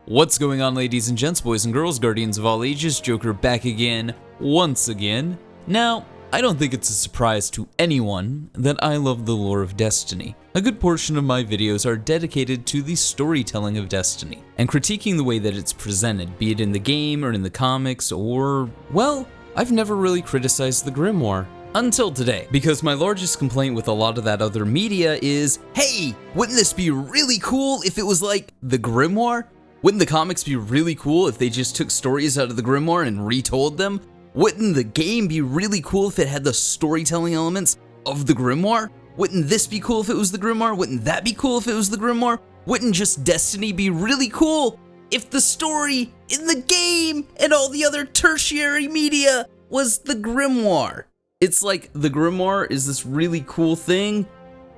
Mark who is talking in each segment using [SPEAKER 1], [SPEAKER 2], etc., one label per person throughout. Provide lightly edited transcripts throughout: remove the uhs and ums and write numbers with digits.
[SPEAKER 1] What's going on, ladies and gents, boys and girls, guardians of all ages? Joker back again, once again. Now, I don't think it's a surprise to anyone that I love the lore of Destiny. A good portion of my videos are dedicated to the storytelling of Destiny, and critiquing the way that it's presented, be it in the game or in the comics or, well, I've never really criticized the Grimoire. Until today, because my largest complaint with a lot of that other media is, hey, wouldn't this be really cool if it was like the Grimoire? Wouldn't the comics be really cool if they just took stories out of the Grimoire and retold them? Wouldn't the game be really cool if it had the storytelling elements of the Grimoire? Wouldn't this be cool if it was the Grimoire? Wouldn't that be cool if it was the Grimoire? Wouldn't just Destiny be really cool if the story in the game and all the other tertiary media was the Grimoire? It's like the Grimoire is this really cool thing,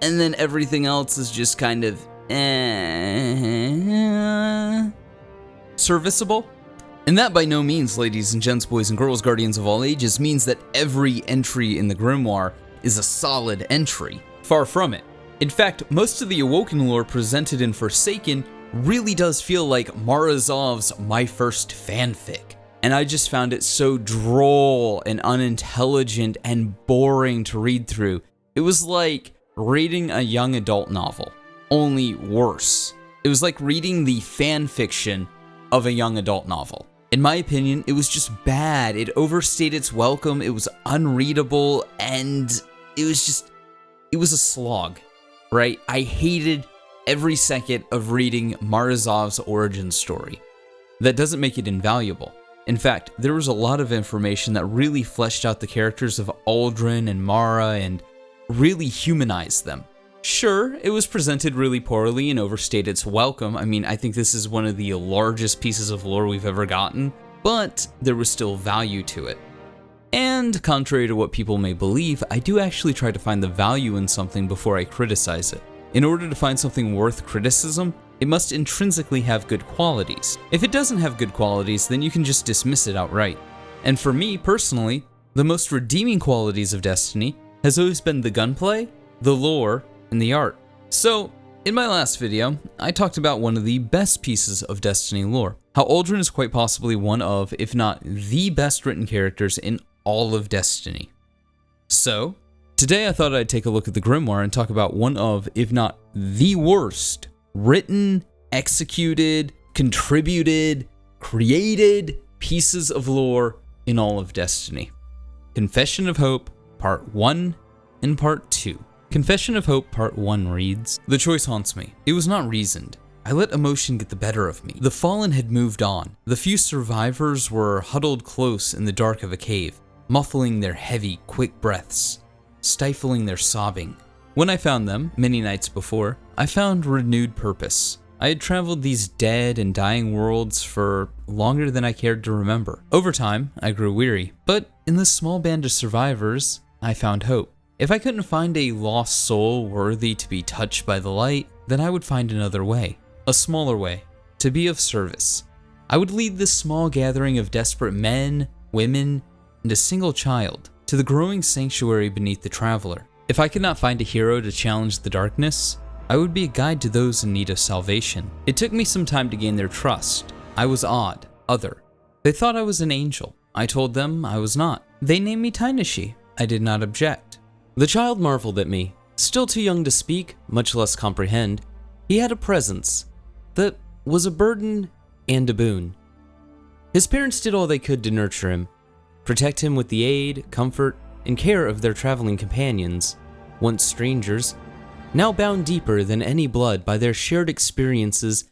[SPEAKER 1] and then everything else is just kind of serviceable. And that by no means, ladies and gents, boys and girls, guardians of all ages, means that every entry in the Grimoire is a solid entry. Far from it. In fact, most of the Awoken lore presented in Forsaken really does feel like Morozov's My First Fanfic. And I just found it so droll and unintelligent and boring to read through. It was like reading a young adult novel, only worse. It was like reading the fan fiction of a young adult novel. In my opinion, it was just bad. It overstayed its welcome, it was unreadable, and it was a slog, right? I hated every second of reading Morozov's origin story. That doesn't make it invaluable. In fact, there was a lot of information that really fleshed out the characters of Aldrin and Mara and really humanized them. Sure, it was presented really poorly and overstayed its welcome. I mean, I think this is one of the largest pieces of lore we've ever gotten, but there was still value to it. And contrary to what people may believe, I do actually try to find the value in something before I criticize it. In order to find something worth criticism, it must intrinsically have good qualities. If it doesn't have good qualities, then you can just dismiss it outright. And for me, personally, the most redeeming qualities of Destiny has always been the gunplay, the lore, and the art. So, in my last video, I talked about one of the best pieces of Destiny lore, how Aldrin is quite possibly one of, if not the best written characters in all of Destiny. So, today I thought I'd take a look at the Grimoire and talk about one of, if not the worst, written, executed, contributed, created pieces of lore in all of Destiny. Confession of Hope, Part 1 and Part 2. Confession of Hope Part 1 reads, "The choice haunts me. It was not reasoned. I let emotion get the better of me. The fallen had moved on. The few survivors were huddled close in the dark of a cave, muffling their heavy, quick breaths, stifling their sobbing. When I found them, many nights before, I found renewed purpose. I had traveled these dead and dying worlds for longer than I cared to remember. Over time, I grew weary, but in this small band of survivors, I found hope. If I couldn't find a lost soul worthy to be touched by the light, then I would find another way, a smaller way, to be of service. I would lead this small gathering of desperate men, women, and a single child to the growing sanctuary beneath the traveler. If I could not find a hero to challenge the darkness, I would be a guide to those in need of salvation. It took me some time to gain their trust. I was odd, other. They thought I was an angel. I told them I was not. They named me Tainashi. I did not object. The child marveled at me. Still too young to speak, much less comprehend, he had a presence that was a burden and a boon. His parents did all they could to nurture him, protect him with the aid, comfort, and care of their traveling companions, once strangers, now bound deeper than any blood by their shared experiences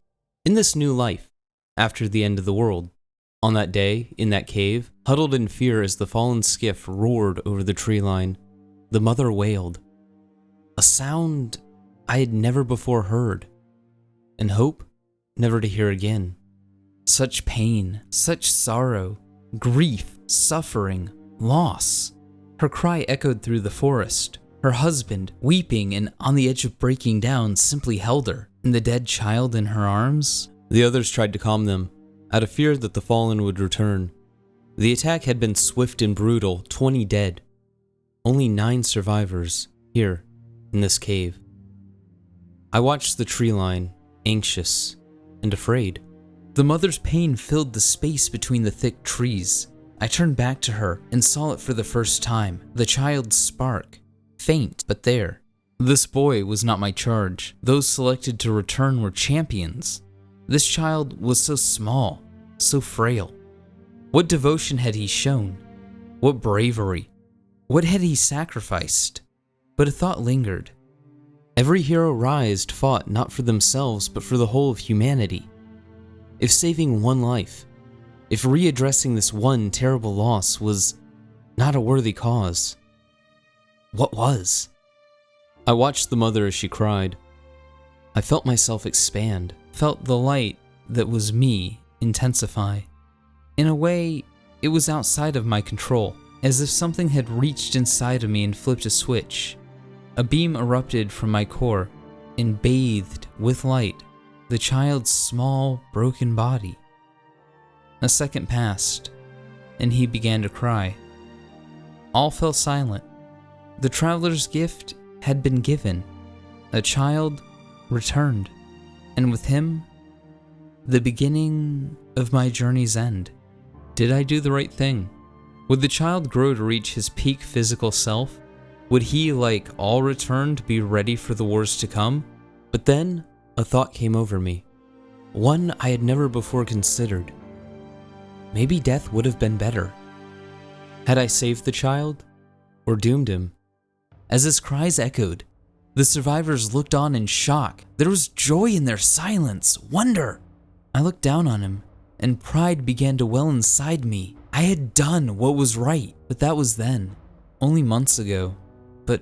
[SPEAKER 1] in this new life after the end of the world. On that day, in that cave, huddled in fear as the fallen skiff roared over the tree line, the mother wailed, a sound I had never before heard, and hope never to hear again. Such pain, such sorrow, grief, suffering, loss. Her cry echoed through the forest. Her husband, weeping and on the edge of breaking down, simply held her, and the dead child in her arms. The others tried to calm them, out of fear that the fallen would return. The attack had been swift and brutal, 20 dead. Only 9 survivors, here, in this cave. I watched the tree line, anxious and afraid. The mother's pain filled the space between the thick trees. I turned back to her and saw it for the first time, the child's spark. Faint, but there. This boy was not my charge. Those selected to return were champions. This child was so small, so frail. What devotion had he shown? What bravery? What had he sacrificed? But a thought lingered. Every hero rised fought not for themselves, but for the whole of humanity. If saving one life, if readdressing this one terrible loss was not a worthy cause, what was? I watched the mother as she cried. I felt myself expand, felt the light that was me intensify. In a way, it was outside of my control, as if something had reached inside of me and flipped a switch. A beam erupted from my core and bathed with light the child's small, broken body. A second passed, and he began to cry. All fell silent. The traveler's gift had been given. A child returned, and with him, the beginning of my journey's end. Did I do the right thing? Would the child grow to reach his peak physical self? Would he, like all returned, be ready for the wars to come? But then, a thought came over me. One I had never before considered. Maybe death would have been better. Had I saved the child, or doomed him? As his cries echoed, the survivors looked on in shock. There was joy in their silence, wonder. I looked down on him, and pride began to well inside me. I had done what was right, but that was then, only months ago, but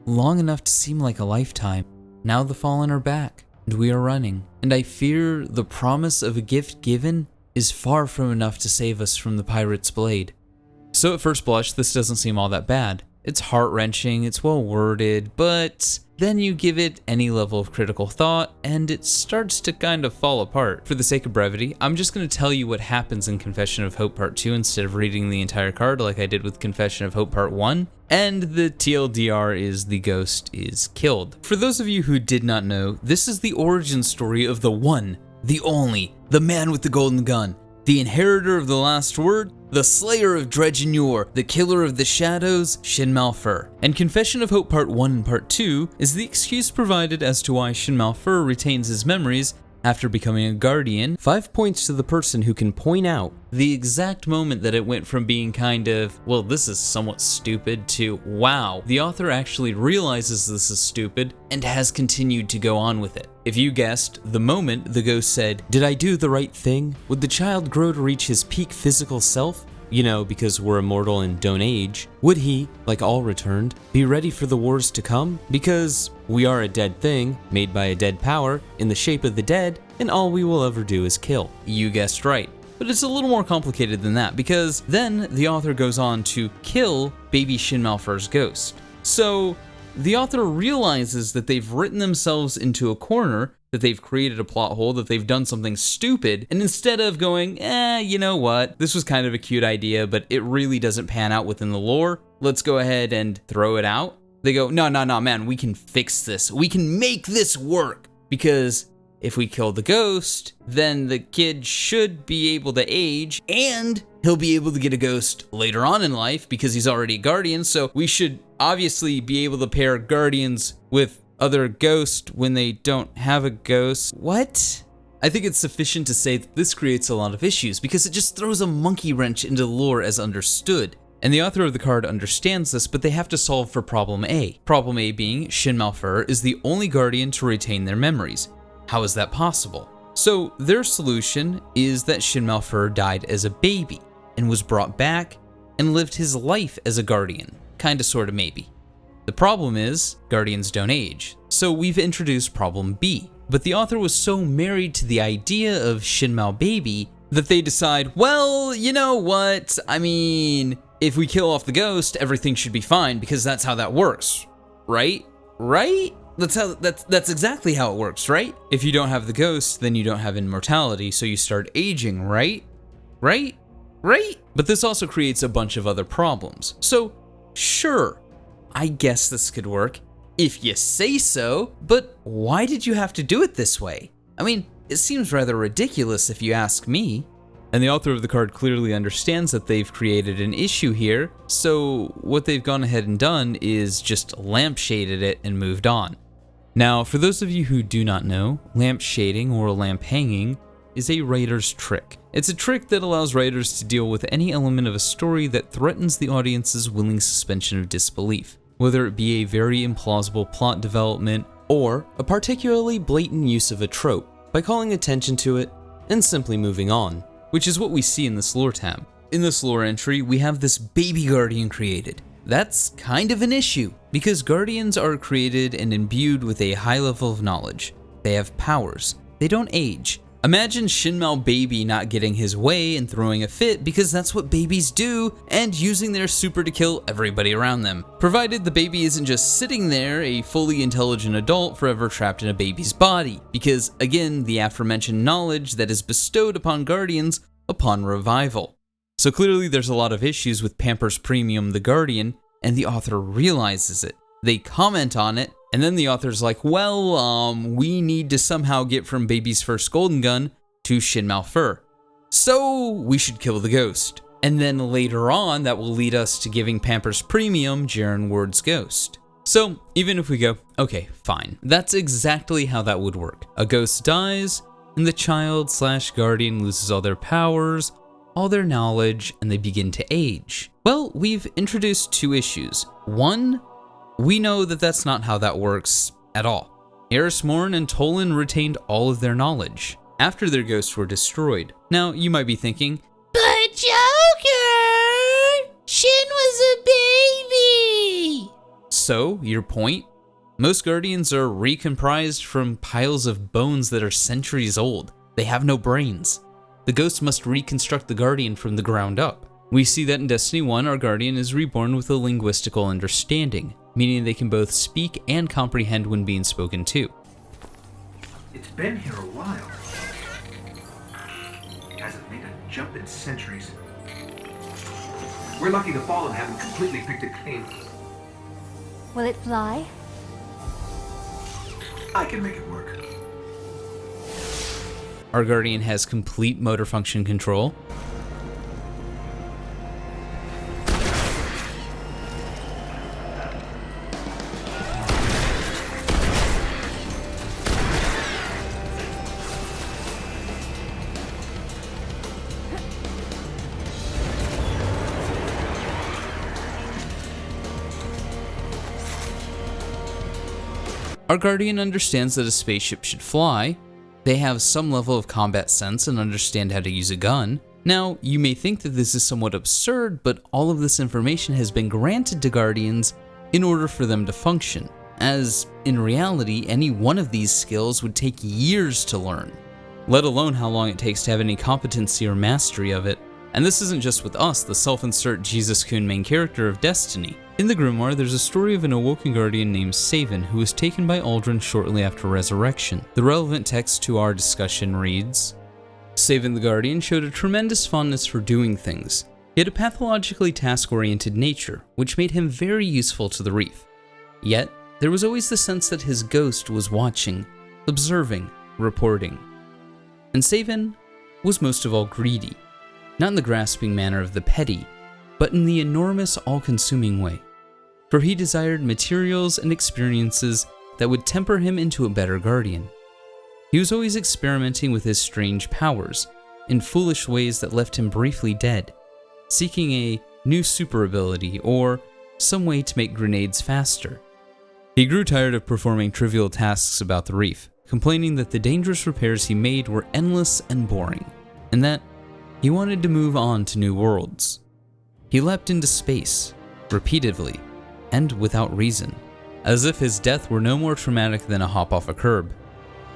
[SPEAKER 1] long enough to seem like a lifetime. Now the fallen are back, and we are running, and I fear the promise of a gift given is far from enough to save us from the pirate's blade. So at first blush, this doesn't seem all that bad. It's heart-wrenching, it's well-worded, but then you give it any level of critical thought, and it starts to kind of fall apart. For the sake of brevity, I'm just going to tell you what happens in Confession of Hope Part 2 instead of reading the entire card like I did with Confession of Hope Part 1. And the TLDR is the ghost is killed. For those of you who did not know, this is the origin story of the one, the only, the man with the golden gun, the inheritor of the last word, the slayer of Dredge and Yor, the killer of the shadows, Shin Malphur. And Confession of Hope Part 1 and Part 2 is the excuse provided as to why Shin Malphur retains his memories after becoming a guardian. 5 points to the person who can point out the exact moment that it went from being kind of, well, this is somewhat stupid, to, wow, the author actually realizes this is stupid and has continued to go on with it. If you guessed, the moment the ghost said, "Did I do the right thing? Would the child grow to reach his peak physical self?" You know, because we're immortal and don't age. Would he, like all returned, be ready for the wars to come? Because we are a dead thing, made by a dead power, in the shape of the dead, and all we will ever do is kill. You guessed right. But it's a little more complicated than that, because then the author goes on to kill baby Shin Malphur's ghost. So the author realizes that they've written themselves into a corner, that they've created a plot hole, that they've done something stupid, and instead of going, you know what, this was kind of a cute idea, but it really doesn't pan out within the lore, let's go ahead and throw it out. They go, no, man, we can fix this. We can make this work, because if we kill the ghost, then the kid should be able to age, and he'll be able to get a ghost later on in life because he's already a guardian, so we should obviously be able to pair guardians with other ghosts when they don't have a ghost. What? I think it's sufficient to say that this creates a lot of issues because it just throws a monkey wrench into the lore as understood. And the author of the card understands this, but they have to solve for problem A. Problem A being Shin Malphur is the only guardian to retain their memories. How is that possible? So their solution is that Shin Malphur died as a baby and was brought back and lived his life as a guardian. Kinda, sorta, maybe. The problem is, guardians don't age, so we've introduced problem B. But the author was so married to the idea of Shin Mal Baby that they decide, well, you know what, I mean, if we kill off the ghost, everything should be fine because that's how that works, right? Right? That's exactly how it works, right? If you don't have the ghost, then you don't have immortality, so you start aging, right? Right? But this also creates a bunch of other problems. So, sure, I guess this could work if you say so, but why did you have to do it this way? I mean, it seems rather ridiculous if you ask me. And the author of the card clearly understands that they've created an issue here, so what they've gone ahead and done is just lampshaded it and moved on. Now, for those of you who do not know, lamp shading or lamp hanging is a writer's trick. It's a trick that allows writers to deal with any element of a story that threatens the audience's willing suspension of disbelief, whether it be a very implausible plot development or a particularly blatant use of a trope, by calling attention to it and simply moving on. Which is what we see in this lore tab. In this lore entry, we have this baby guardian created. That's kind of an issue, because guardians are created and imbued with a high level of knowledge. They have powers. They don't age. Imagine Shin Malphur baby not getting his way and throwing a fit, because that's what babies do, and using their super to kill everybody around them. Provided the baby isn't just sitting there, a fully intelligent adult forever trapped in a baby's body, because again, the aforementioned knowledge that is bestowed upon guardians upon revival. So clearly there's a lot of issues with Pampers Premium the Guardian, and the author realizes it. They comment on it, and then the author's like, well, we need to somehow get from baby's first golden gun to Shin Malphur, so we should kill the ghost. And then later on, that will lead us to giving Pampers Premium Jaren Ward's ghost. So even if we go, okay, fine, that's exactly how that would work. A ghost dies, and the child/guardian loses all their powers, all their knowledge, and they begin to age. Well, we've introduced two issues. One, we know that that's not how that works at all. Eris Morn and Tolan retained all of their knowledge after their ghosts were destroyed. Now, you might be thinking, but Joker! Shin was a baby! So, your point? Most guardians are recomprised from piles of bones that are centuries old. They have no brains. The ghost must reconstruct the guardian from the ground up. We see that in Destiny 1, our guardian is reborn with a linguistical understanding, meaning they can both speak and comprehend when being spoken to.
[SPEAKER 2] It's been here a while. Hasn't made a jump in centuries. We're lucky the Fallen haven't completely picked it clean.
[SPEAKER 3] Will it fly?
[SPEAKER 2] I can make it work.
[SPEAKER 1] Our guardian has complete motor function control. Our guardian understands that a spaceship should fly. They have some level of combat sense and understand how to use a gun. Now, you may think that this is somewhat absurd, but all of this information has been granted to guardians in order for them to function, as in reality, any one of these skills would take years to learn, let alone how long it takes to have any competency or mastery of it. And this isn't just with us, the self-insert Jesus-kun main character of Destiny. In the Grimoire, there's a story of an awoken guardian named Saven who was taken by Aldrin shortly after resurrection. The relevant text to our discussion reads, Saven the Guardian showed a tremendous fondness for doing things. He had a pathologically task-oriented nature, which made him very useful to the Reef. Yet, there was always the sense that his ghost was watching, observing, reporting. And Saven was most of all greedy. Not in the grasping manner of the petty, but in the enormous all-consuming way. For he desired materials and experiences that would temper him into a better guardian. He was always experimenting with his strange powers, in foolish ways that left him briefly dead, seeking a new super ability or some way to make grenades faster. He grew tired of performing trivial tasks about the Reef, complaining that the dangerous repairs he made were endless and boring, and that he wanted to move on to new worlds. He leapt into space, repeatedly, and without reason, as if his death were no more traumatic than a hop off a curb.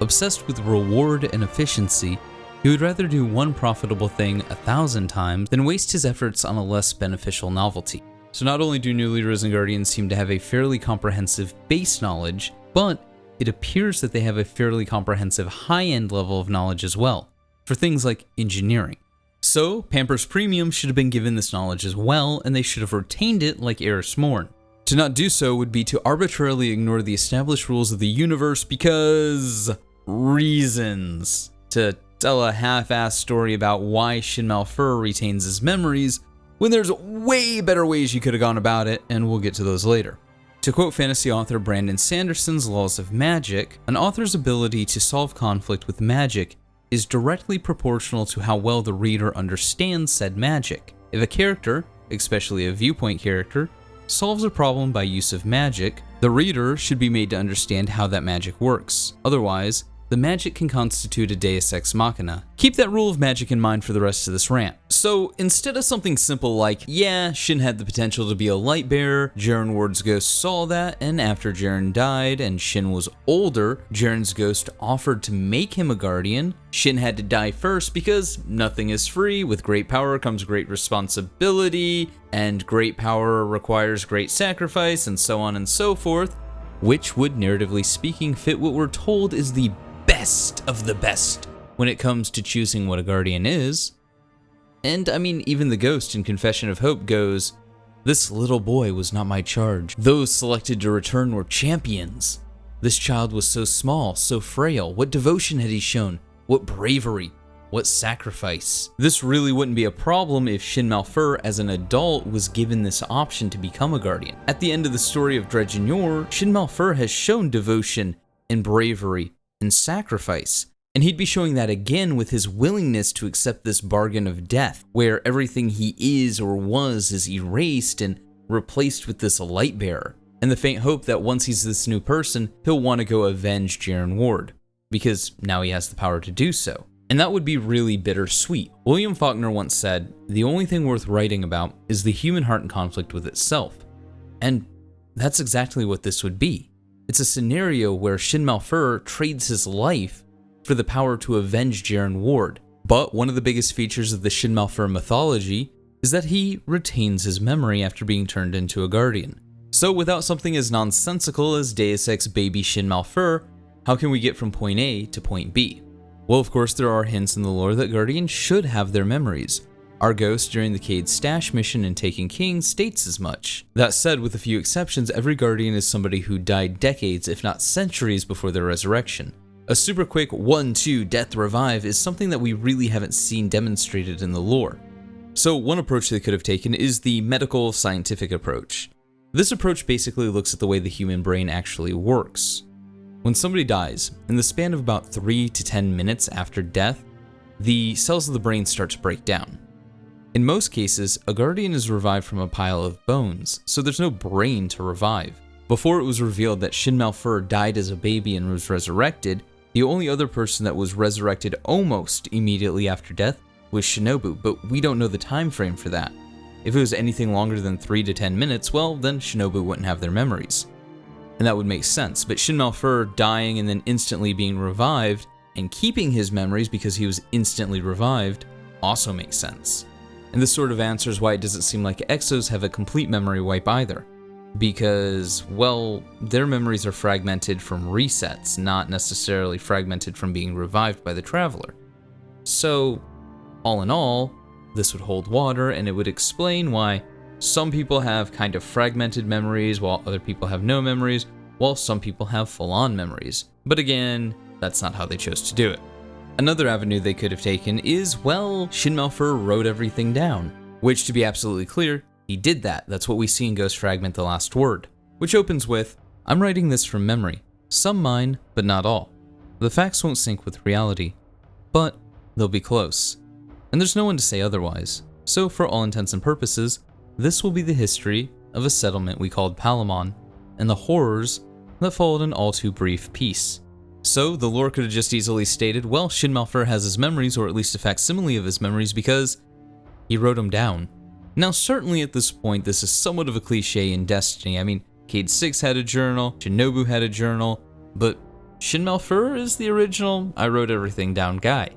[SPEAKER 1] Obsessed with reward and efficiency, he would rather do one profitable thing 1,000 times than waste his efforts on a less beneficial novelty. So not only do newly risen guardians seem to have a fairly comprehensive base knowledge, but it appears that they have a fairly comprehensive high-end level of knowledge as well, for things like engineering. So, Pampers Premium should have been given this knowledge as well, and they should have retained it like Eris Morn. To not do so would be to arbitrarily ignore the established rules of the universe because reasons. to tell a half-assed story about why Shin Malphur retains his memories when there's way better ways you could have gone about it, and we'll get to those later. To quote fantasy author Brandon Sanderson's Laws of Magic, an author's ability to solve conflict with magic is directly proportional to how well the reader understands said magic. If a character, especially a viewpoint character, solves a problem by use of magic, the reader should be made to understand how that magic works. Otherwise, the magic can constitute a deus ex machina. Keep that rule of magic in mind for the rest of this rant. So instead of something simple like, yeah, Shin had the potential to be a light bearer, Jaren Ward's ghost saw that, and after Jaren died and Shin was older, Jaren's ghost offered to make him a guardian. Shin had to die first because nothing is free. With great power comes great responsibility, and great power requires great sacrifice, and so on and so forth, which would, narratively speaking, fit what we're told is the best of the best when it comes to choosing what a guardian is. And I mean, even the ghost in Confession of Hope goes, "This little boy was not my charge. Those selected to return were champions. This child was so small, so frail. What devotion had he shown? What bravery? What sacrifice?" This really wouldn't be a problem if Shin Malphur as an adult was given this option to become a guardian. At the end of the story of Dredgen Yor, Shin Malphur has shown devotion and bravery and sacrifice, and he'd be showing that again with his willingness to accept this bargain of death, where everything he is or was is erased and replaced with this light bearer, and the faint hope that once he's this new person, he'll want to go avenge Jaren Ward, because now he has the power to do so. And that would be really bittersweet. William Faulkner once said, "The only thing worth writing about is the human heart in conflict with itself." And that's exactly what this would be. It's a scenario where Shin Malphur trades his life for the power to avenge Jaren Ward. But one of the biggest features of the Shin Malphur mythology is that he retains his memory after being turned into a guardian. So without something as nonsensical as Deus Ex baby Shin Malphur, how can we get from point A to point B? Well, of course, there are hints in the lore that guardians should have their memories. Our ghost during the Cade Stash mission in Taken King states as much. That said, with a few exceptions, every guardian is somebody who died decades, if not centuries, before their resurrection. A super quick 1-2 death revive is something that we really haven't seen demonstrated in the lore. So one approach they could have taken is the medical scientific approach. This approach basically looks at the way the human brain actually works. When somebody dies, in the span of about 3 to 10 minutes after death, the cells of the brain start to break down. In most cases, a guardian is revived from a pile of bones, so there's no brain to revive. Before it was revealed that Shin Malphur died as a baby and was resurrected, the only other person that was resurrected almost immediately after death was Shinobu, but we don't know the time frame for that. If it was anything longer than 3 to 10 minutes, well, then Shinobu wouldn't have their memories. And that would make sense, but Shin Malphur dying and then instantly being revived and keeping his memories because he was instantly revived also makes sense. And this sort of answers why it doesn't seem like Exos have a complete memory wipe either. Because, well, their memories are fragmented from resets, not necessarily fragmented from being revived by the Traveler. So, all in all, this would hold water, and it would explain why some people have kind of fragmented memories while other people have no memories, while some people have full-on memories. But again, that's not how they chose to do it. Another avenue they could have taken is, well, Shin Malphur wrote everything down. Which, to be absolutely clear, he did that. That's what we see in Ghost Fragment: The Last Word. Which opens with, "I'm writing this from memory. Some mine, but not all. The facts won't sync with reality, but they'll be close." And there's no one to say otherwise. So for all intents and purposes, this will be the history of a settlement we called Palamon, and the horrors that followed an all too brief peace. So the lore could have just easily stated, well, Shin Malphur has his memories, or at least a facsimile of his memories, because he wrote them down. Now certainly at this point this is somewhat of a cliche in Destiny. I mean, Cade 6 had a journal, Shinobu had a journal, but Shin Malphur is the original I wrote everything down guy.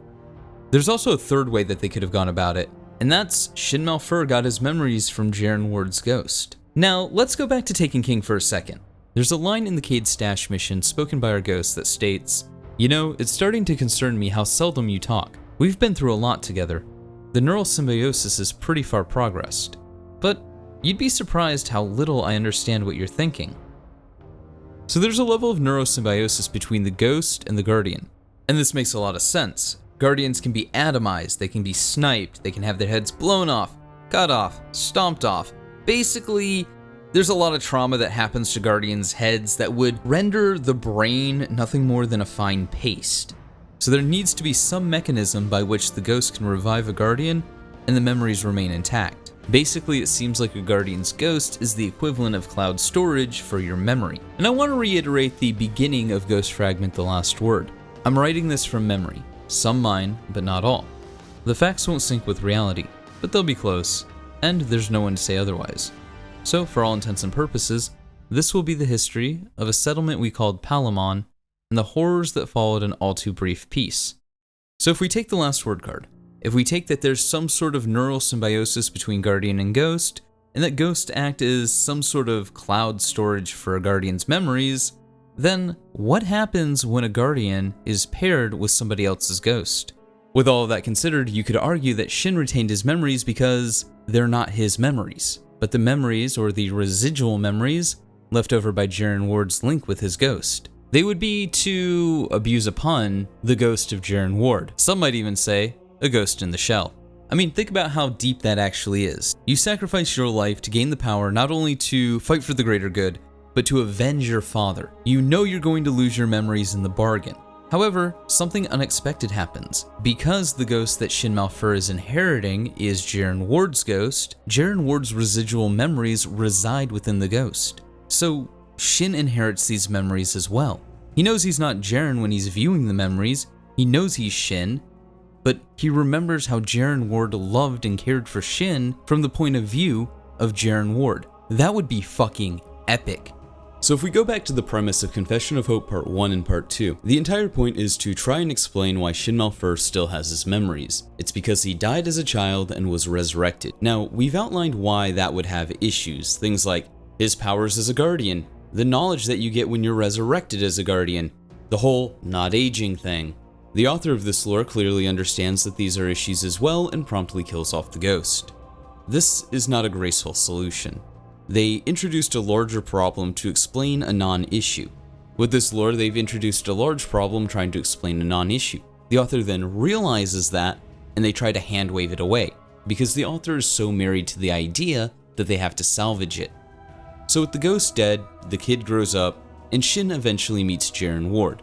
[SPEAKER 1] There's also a third way that they could have gone about it, and that's Shin Malphur got his memories from Jaren Ward's ghost. Now let's go back to Taken King for a second. There's a line in the Cade Stash mission spoken by our ghost that states, "You know, it's starting to concern me how seldom you talk. We've been through a lot together. The neural symbiosis is pretty far progressed, but you'd be surprised how little I understand what you're thinking." So there's a level of neurosymbiosis between the ghost and the guardian, and this makes a lot of sense. Guardians can be atomized, they can be sniped, they can have their heads blown off, cut off, stomped off. Basically, there's a lot of trauma that happens to Guardians' heads that would render the brain nothing more than a fine paste. So there needs to be some mechanism by which the ghost can revive a Guardian and the memories remain intact. Basically, it seems like a Guardian's ghost is the equivalent of cloud storage for your memory. And I want to reiterate the beginning of Ghost Fragment: The Last Word. I'm writing this from memory, some mine, but not all. The facts won't sync with reality, but they'll be close, and there's no one to say otherwise. So, for all intents and purposes, this will be the history of a settlement we called Palamon and the horrors that followed an all too brief peace. So if we take the Last Word card, if we take that there's some sort of neural symbiosis between Guardian and Ghost, and that Ghost act as some sort of cloud storage for a Guardian's memories, then what happens when a Guardian is paired with somebody else's ghost? With all of that considered, you could argue that Shin retained his memories because they're not his memories, but the memories, or the residual memories, left over by Jaren Ward's link with his ghost. They would be, to abuse a pun, the ghost of Jaren Ward. Some might even say, a ghost in the shell. I mean, think about how deep that actually is. You sacrifice your life to gain the power not only to fight for the greater good, but to avenge your father. You know you're going to lose your memories in the bargain. However, something unexpected happens. Because the ghost that Shin Malphur is inheriting is Jaren Ward's ghost, Jaren Ward's residual memories reside within the ghost. So, Shin inherits these memories as well. He knows he's not Jaren when he's viewing the memories, he knows he's Shin, but he remembers how Jaren Ward loved and cared for Shin from the point of view of Jaren Ward. That would be fucking epic. So if we go back to the premise of Confession of Hope Part 1 and Part 2, the entire point is to try and explain why Shin Malphur still has his memories. It's because he died as a child and was resurrected. Now, we've outlined why that would have issues, things like his powers as a Guardian, the knowledge that you get when you're resurrected as a Guardian, the whole not aging thing. The author of this lore clearly understands that these are issues as well and promptly kills off the ghost. This is not a graceful solution. They introduced a larger problem to explain a non-issue. With this lore, they've introduced a large problem trying to explain a non-issue. The author then realizes that, and they try to hand-wave it away, because the author is so married to the idea that they have to salvage it. So with the ghost dead, the kid grows up, and Shin eventually meets Jaren Ward.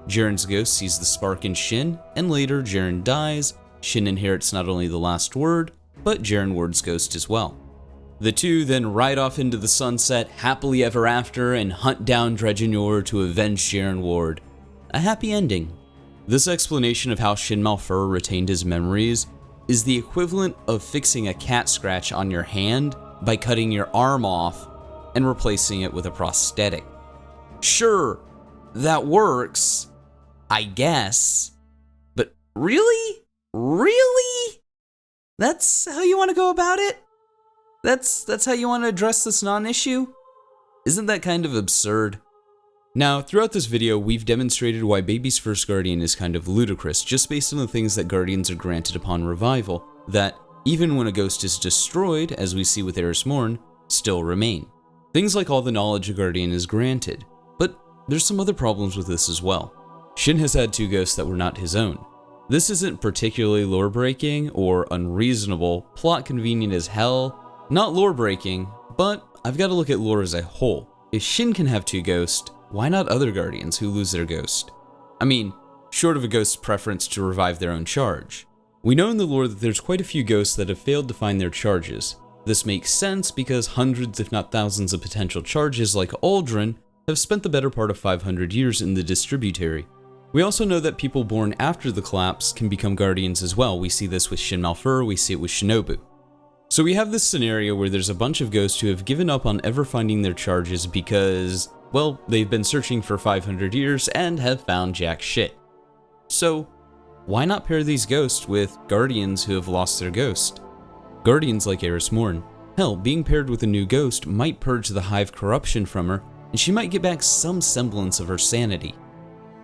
[SPEAKER 1] Jaren's ghost sees the spark in Shin, and later Jaren dies. Shin inherits not only the last word, but Jaren Ward's ghost as well. The two then ride off into the sunset, happily ever after, and hunt down Dredgenyor to avenge Jaren Ward. A happy ending. This explanation of how Shin Malphur retained his memories is the equivalent of fixing a cat scratch on your hand by cutting your arm off and replacing it with a prosthetic. Sure, that works, I guess, but really? Really? That's how you want to go about it? That's how you want to address this non-issue? Isn't that kind of absurd? Now, throughout this video, we've demonstrated why Baby's first Guardian is kind of ludicrous, just based on the things that Guardians are granted upon revival, that, even when a ghost is destroyed, as we see with Eris Morn, still remain. Things like all the knowledge a Guardian is granted, but there's some other problems with this as well. Shin has had two ghosts that were not his own. This isn't particularly lore-breaking or unreasonable, plot convenient as hell, not lore-breaking, but I've got to look at lore as a whole. If Shin can have two ghosts, why not other Guardians who lose their ghost? I mean, short of a ghost's preference to revive their own charge. We know in the lore that there's quite a few ghosts that have failed to find their charges. This makes sense because hundreds if not thousands of potential charges like Aldrin have spent the better part of 500 years in the distributary. We also know that people born after the collapse can become Guardians as well. We see this with Shin Malphur, we see it with Shinobu. So we have this scenario where there's a bunch of ghosts who have given up on ever finding their charges because, well, they've been searching for 500 years and have found jack shit. So, why not pair these ghosts with Guardians who have lost their ghost? Guardians like Eris Morn. Hell, being paired with a new ghost might purge the hive corruption from her, and she might get back some semblance of her sanity.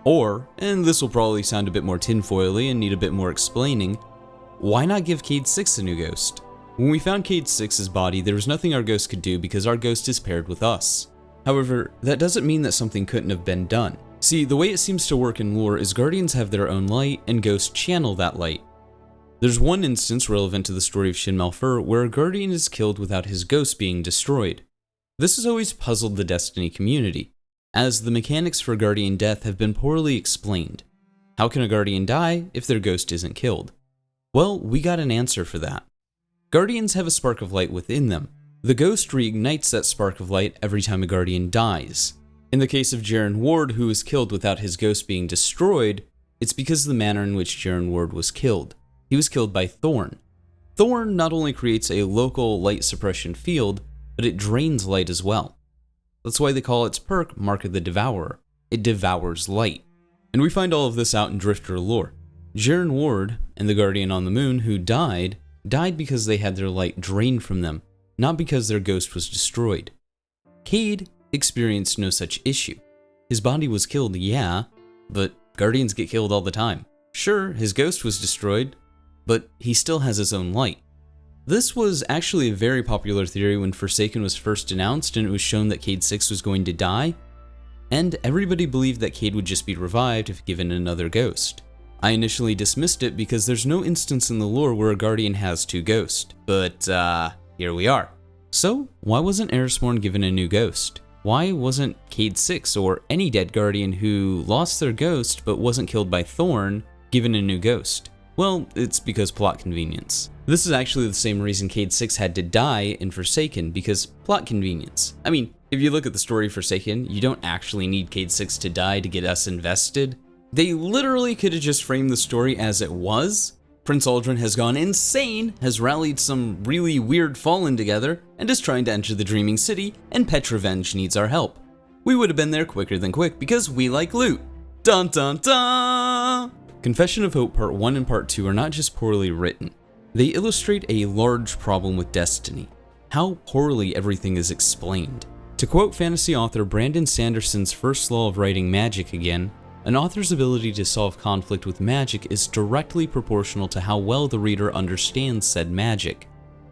[SPEAKER 1] Or, and this will probably sound a bit more tinfoily and need a bit more explaining, why not give Cade 6 a new ghost? When we found Cade 6's body, there was nothing our ghost could do because our ghost is paired with us. However, that doesn't mean that something couldn't have been done. See, the way it seems to work in lore is guardians have their own light, and ghosts channel that light. There's one instance relevant to the story of Shin Malphur where a guardian is killed without his ghost being destroyed. This has always puzzled the Destiny community, as the mechanics for guardian death have been poorly explained. How can a guardian die if their ghost isn't killed? Well, we got an answer for that. Guardians have a spark of light within them. The ghost reignites that spark of light every time a guardian dies. In the case of Jaren Ward, who was killed without his ghost being destroyed, it's because of the manner in which Jaren Ward was killed. He was killed by Thorn. Thorn not only creates a local light suppression field, but it drains light as well. That's why they call its perk Mark of the Devourer. It devours light. And we find all of this out in Drifter lore. Jaren Ward and the Guardian on the Moon who died because they had their light drained from them, not because their ghost was destroyed. Cade experienced no such issue. His body was killed, yeah, but Guardians get killed all the time. Sure, his ghost was destroyed, but he still has his own light. This was actually a very popular theory when Forsaken was first announced and it was shown that Cade 6 was going to die, and everybody believed that Cade would just be revived if given another ghost. I initially dismissed it because there's no instance in the lore where a Guardian has two ghosts, but here we are. So, why wasn't Erismorn given a new ghost? Why wasn't Cade 6 or any dead Guardian who lost their ghost but wasn't killed by Thorn given a new ghost? Well, it's because plot convenience. This is actually the same reason Cade 6 had to die in Forsaken, because plot convenience. I mean, if you look at the story of Forsaken, you don't actually need Cade 6 to die to get us invested. They literally could have just framed the story as it was. Prince Aldrin has gone insane, has rallied some really weird Fallen together, and is trying to enter the Dreaming City, and Petrovenge needs our help. We would have been there quicker than quick because we like loot. Dun dun dun! Confession of Hope Part 1 and Part 2 are not just poorly written. They illustrate a large problem with Destiny: how poorly everything is explained. To quote fantasy author Brandon Sanderson's first law of writing magic again, an author's ability to solve conflict with magic is directly proportional to how well the reader understands said magic.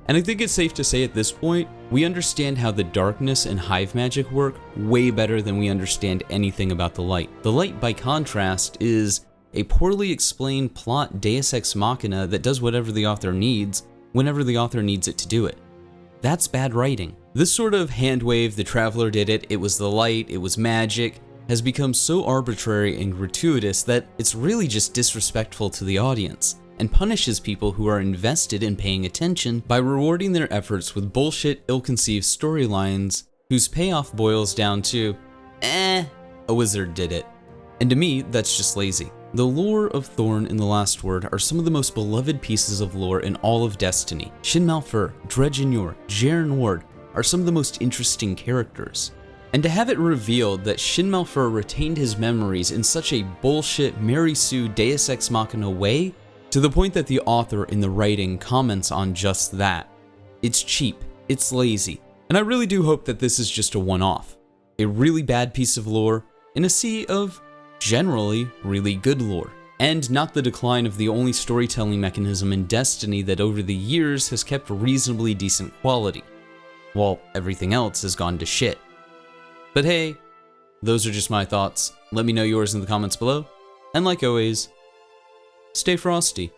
[SPEAKER 1] And I think it's safe to say at this point, we understand how the darkness and hive magic work way better than we understand anything about the light. The light, by contrast, is a poorly explained plot deus ex machina that does whatever the author needs, whenever the author needs it to do it. That's bad writing. This sort of hand wave, the Traveler did it, it was the light, it was magic, has become so arbitrary and gratuitous that it's really just disrespectful to the audience, and punishes people who are invested in paying attention by rewarding their efforts with bullshit, ill-conceived storylines whose payoff boils down to, a wizard did it. And to me, that's just lazy. The lore of Thorn and the Last Word are some of the most beloved pieces of lore in all of Destiny. Shin Malphur, Dredge and Yor, Jaren Ward are some of the most interesting characters. And to have it revealed that Shin Malphur retained his memories in such a bullshit Mary Sue Deus Ex Machina way, to the point that the author in the writing comments on just that. It's cheap, it's lazy, and I really do hope that this is just a one-off. A really bad piece of lore in a sea of generally really good lore, and not the decline of the only storytelling mechanism in Destiny that over the years has kept reasonably decent quality, while everything else has gone to shit. But hey, those are just my thoughts. Let me know yours in the comments below, and like always, stay frosty.